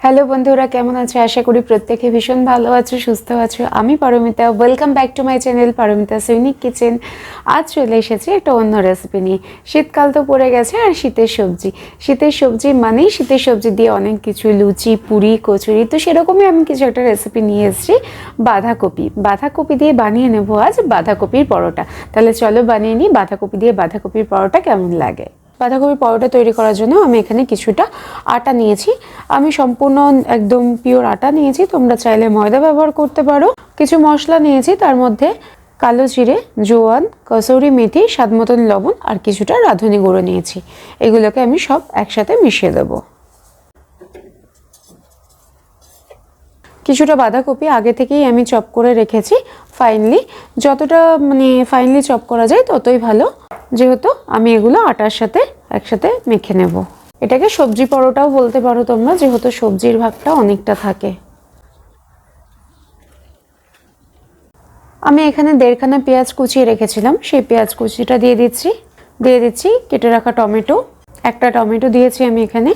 Hello বন্ধুরা, কেমন আছো? আশা করি প্রত্যেকে ভীষণ ভালো আছো, সুস্থ আছো। আমি Paramita, welcome back to my channel Paramita's unique kitchen. আজ চলে এসেছি একটা অন্য রেসিপি নিয়ে। শীতকাল তো পড়ে গেছে, আর শীতের সবজি মানেই শীতের সবজি দিয়ে অনেক কিছু, লুচি, পুরি, কচুরি। তো সেরকমই আমি কিছু একটা রেসিপি নিয়ে এসেছি, বাঁধাকপি দিয়ে বানিয়ে নেবো আজ বাঁধাকপির পরোটা। তাহলে চলো বানিয়ে নিই বাঁধাকপি দিয়ে বাঁধাকপির পরোটা কেমন লাগে। বাঁধাকপির পরোটা তৈরি করার জন্য আমি এখানে কিছুটা আটা নিয়েছি। আমি সম্পূর্ণ একদম পিওর আটা নিয়েছি, তোমরা চাইলে ময়দা ব্যবহার করতে পারো। কিছু মশলা নিয়েছি, তার মধ্যে কালো জিরে, জোয়ান, কসুরি মেথি, স্বাদ মতন লবণ আর কিছুটা রাঁধুনি গুঁড়ো নিয়েছি। এগুলোকে আমি সব একসাথে মিশিয়ে দেবো। কিছুটা বাঁধাকপি আগে থেকেই আমি চপ করে রেখেছি ফাইনলি, যতটা ফাইনলি চপ করা যায় ততই ভালো, যেহেতু আমি এগুলো আটার সাথে একসাথে মেখে নেব। এটাকে সবজি পরোটাও বলতে পারো তোমরা, যেহেতু সবজির ভাগটা অনেকটা থাকে। আমি এখানে 1.5 খানা পেঁয়াজ কুচিয়ে রেখেছিলাম, সেই পেঁয়াজ কুচিটা দিয়ে দিচ্ছি কেটে রাখা টমেটো, একটা টমেটো দিয়েছি আমি এখানে,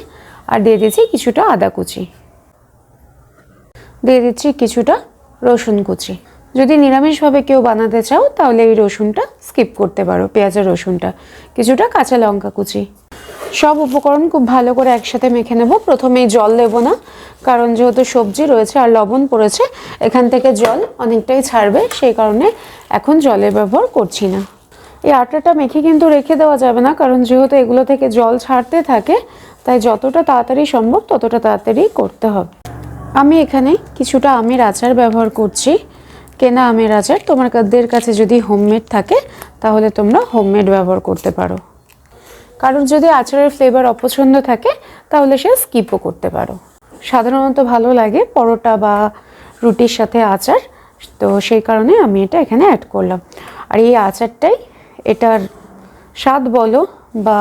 আর দিয়ে দিচ্ছি কিছুটা আদা কুচি, দিয়ে দিচ্ছি কিছুটা রসুন কুচি। যদি নিরামিষভাবে কেউ বানাতে চাও তাহলে এই রসুনটা স্কিপ করতে পারো, পেঁয়াজের রসুনটা। কিছুটা কাঁচা লঙ্কা কুচি। সব উপকরণ খুব ভালো করে একসাথে মেখে নেব। প্রথমেই জল দেব না, কারণ যেহেতু সবজি রয়েছে আর লবণ পড়েছে, এখান থেকে জল অনেকটাই ছাড়বে, সেই কারণে এখন জলের ব্যবহার করছি না। এই আটাটা মেখে কিন্তু রেখে দেওয়া যাবে না, কারণ যেহেতু এগুলো থেকে জল ছাড়তে থাকে, তাই যতটা তাড়াতাড়ি সম্ভব ততটা তাড়াতাড়ি করতে হবে। আমি এখানে কিছুটা আমের আচার ব্যবহার করছি, কেনা আমের আচার। তোমাদের কাছে যদি হোমমেড থাকে তাহলে তোমরা হোমমেড ব্যবহার করতে পারো। কারণ যদি আচারের ফ্লেভার অপছন্দ থাকে তাহলে সে স্কিপও করতে পারো। সাধারণত ভালো লাগে পরোটা বা রুটির সাথে আচার, তো সেই কারণে আমি এটা এখানে অ্যাড করলাম। আর এই আচারটাই এটার স্বাদ বলো বা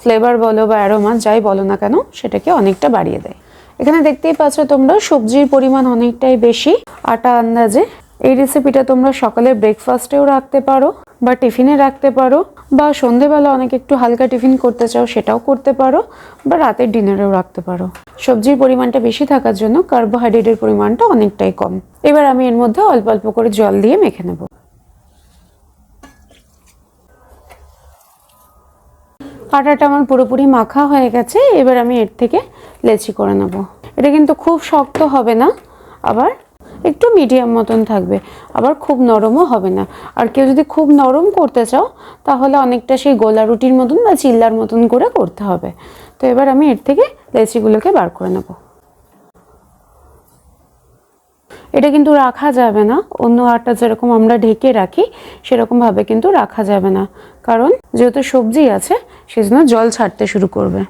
ফ্লেভার বলো বা অ্যারোমা যাই বলো না কেন, সেটাকে অনেকটা বাড়িয়ে দেয়। এখানে দেখতেই পাচ্ছ তোমরা সবজির পরিমাণ অনেকটাই বেশি আটা আন্দাজে। এই রেসিপিটা তোমরা সকালে ব্রেকফাস্টেও রাখতে পারো বা টিফিনে রাখতে পারো, বা সন্ধেবেলা অনেক একটু হালকা টিফিন করতে চাও সেটাও করতে পারো, বা রাতের ডিনারেও রাখতে পারো। সবজির পরিমাণটা বেশি থাকার জন্য কার্বোহাইড্রেটের পরিমাণটা অনেকটাই কম। এবার আমি এর মধ্যে অল্প অল্প করে জল দিয়ে মেখে নেব। আটাটা আমার পুরোপুরি মাখা হয়ে গেছে। এবার আমি এর থেকে লেচি করে নেব। এটা কিন্তু খুব শক্ত হবে না, আবার একটু মিডিয়াম মতন থাকবে, আবার খুব নরমও হবে না। আর কেউ যদি খুব নরম করতে চাও তাহলে অনেকটা সেই গোলা রুটির মতন বা চিল্লার মতন করে করতে হবে। তো এবার আমি এর থেকে লেচিগুলোকে বার করে নেব। এটা কিন্তু রাখা যাবে না, অন্য আটা যেরকম আমরা ঢেকে রাখি সেরকমভাবে কিন্তু রাখা যাবে না, কারণ যেহেতু সবজি আছে সেজন্য জল ছাড়তে শুরু করবে।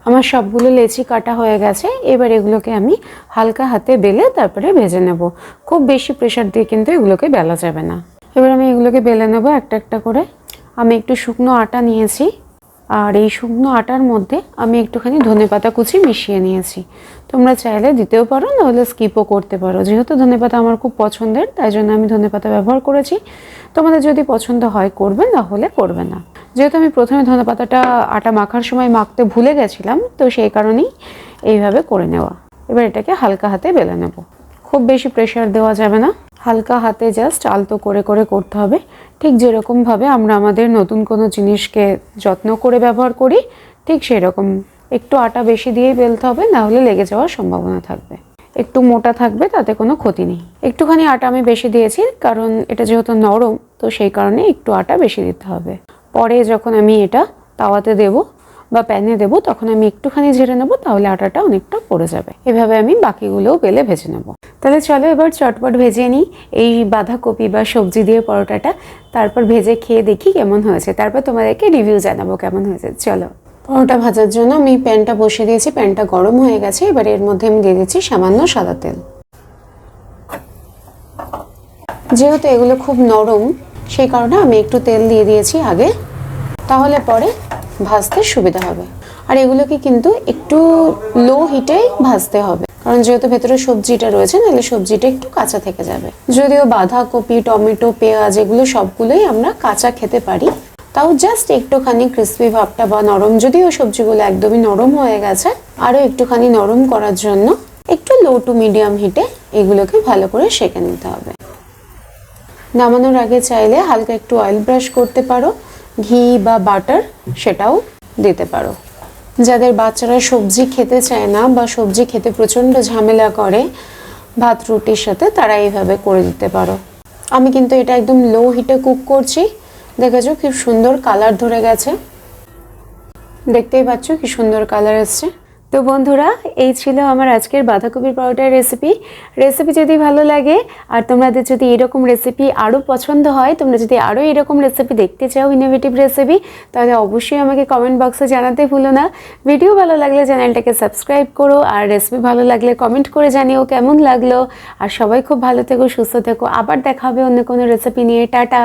আমার সবগুলো লেচি কাটা হয়ে গেছে। এবার এগুলোকে আমি হালকা হাতে বেলে তারপরে ভেজে নেব। খুব বেশি প্রেশার দিয়ে কিন্তু এগুলোকে বেলা যাবে না। এবার আমি এগুলোকে বেলে নেব একটা একটা করে। আমি একটু শুকনো আটা নিয়েছি, আর এই শুকনো আটার মধ্যে আমি একটুখানি ধনেপাতা কুচি মিশিয়ে নিয়েছি। তোমরা চাইলে দিতেও পারো, নাহলে স্কিপও করতে পারো। যেহেতু ধনেপাতা আমার খুব পছন্দের, তাই জন্য আমি ধনেপাতা ব্যবহার করেছি। তোমাদের যদি পছন্দ হয় করবে, না হলে করবে না। যেহেতু আমি প্রথমে ধনেপাতাটা আটা মাখার সময় মাখতে ভুলে গেছিলাম, তো সেই কারণেই এইভাবে করে নেওয়া। এবার এটাকে হালকা হাতে বেলে নেব। খুব বেশি প্রেশার দেওয়া যাবে না, হালকা হাতে জাস্ট আলতো করে করে করতে হবে। ঠিক যেরকমভাবে আমরা আমাদের নতুন কোনো জিনিসকে যত্ন করে ব্যবহার করি, ঠিক সেই রকম। একটু আটা বেশি দিয়েই বেলতে হবে, না হলে লেগে যাওয়ার সম্ভাবনা থাকবে। একটু মোটা থাকবে, তাতে কোনো ক্ষতি নেই। একটুখানি আটা আমি বেশি দিয়েছি, কারণ এটা যেহেতু নরম, তো সেই কারণে একটু আটা বেশি দিতে হবে। পরে যখন আমি এটা তাওয়াতে দেব বা প্যানে দেব, তখন আমি একটুখানি ঝেড়ে নেব, তাহলে আটাটা অনেকটা পড়ে যাবে। এভাবে আমি বাকিগুলোও বেলে ভেজে নেব। তাহলে চলো এবার চটপট ভেজে নিই এই বাঁধাকপি বা সবজি দিয়ে পরোটাটা, তারপর ভেজে খেয়ে দেখি কেমন হয়েছে, তারপর তোমাদেরকে রিভিউ জানাবো কেমন হয়েছে। চলো, পরোটা ভাজার জন্য আমি প্যানটা বসিয়ে দিয়েছি। প্যানটা গরম হয়ে গেছে। এবার এর মধ্যে আমি দিয়ে দিচ্ছি সামান্য সাদা তেল। যেহেতু এগুলো খুব নরম, সেই কারণে আমি একটু তেল দিয়ে দিয়েছি আগে, তাহলে পরে ভাজতে সুবিধা হবে। আর এগুলোকে কিন্তু একটু লো হিটেই ভাজতে হবে, কারণ যেহেতু ভেতরে সবজিটা রয়েছে, নাহলে সবজিটা একটু কাঁচা থেকে যাবে। যদিও বাঁধাকপি, টমেটো, পেঁয়াজ এগুলো সবগুলোই আমরা কাঁচা খেতে পারি, তাও জাস্ট একটুখানি ক্রিস্পি ভাবটা বা নরম, যদিও সবজিগুলো একদমই নরম হয়ে গেছে, আরও একটুখানি নরম করার জন্য একটু লো টু মিডিয়াম হিটে এগুলোকে ভালো করে সেঁকে নিতে হবে। নামানোর আগে চাইলে হালকা একটু অয়েল ব্রাশ করতে পারো, ঘি বা বাটার সেটাও দিতে পারো। যাদের বাচ্চারা সবজি খেতে চায় না বা সবজি খেতে প্রচণ্ড ঝামেলা করে ভাত রুটির সাথে, তারা এইভাবে করে দিতে পারো। আমি কিন্তু এটা একদম লো হিটে কুক করছি। দেখেছো কি সুন্দর কালার ধরে গেছে, দেখতেই পাচ্ছ কি সুন্দর কালার এসছে। তো বন্ধুরা, এই ছিল আমার আজকের বাঁধাকপির পরোটার রেসিপি যদি ভালো লাগে আর তোমাদের যদি এরকম রেসিপি আরও পছন্দ হয়, তোমরা যদি আরও এরকম রেসিপি দেখতে চাও, ইনোভেটিভ রেসিপি, তাহলে অবশ্যই আমাকে কমেন্ট বক্সে জানাতে ভুলো না। ভিডিও ভালো লাগলে চ্যানেলটাকে সাবস্ক্রাইব করো, আর রেসিপি ভালো লাগলে কমেন্ট করে জানিও কেমন লাগলো। আর সবাই খুব ভালো থেকো, সুস্থ থেকো। আবার দেখা হবে অন্য কোনো রেসিপি নিয়ে। টাটা।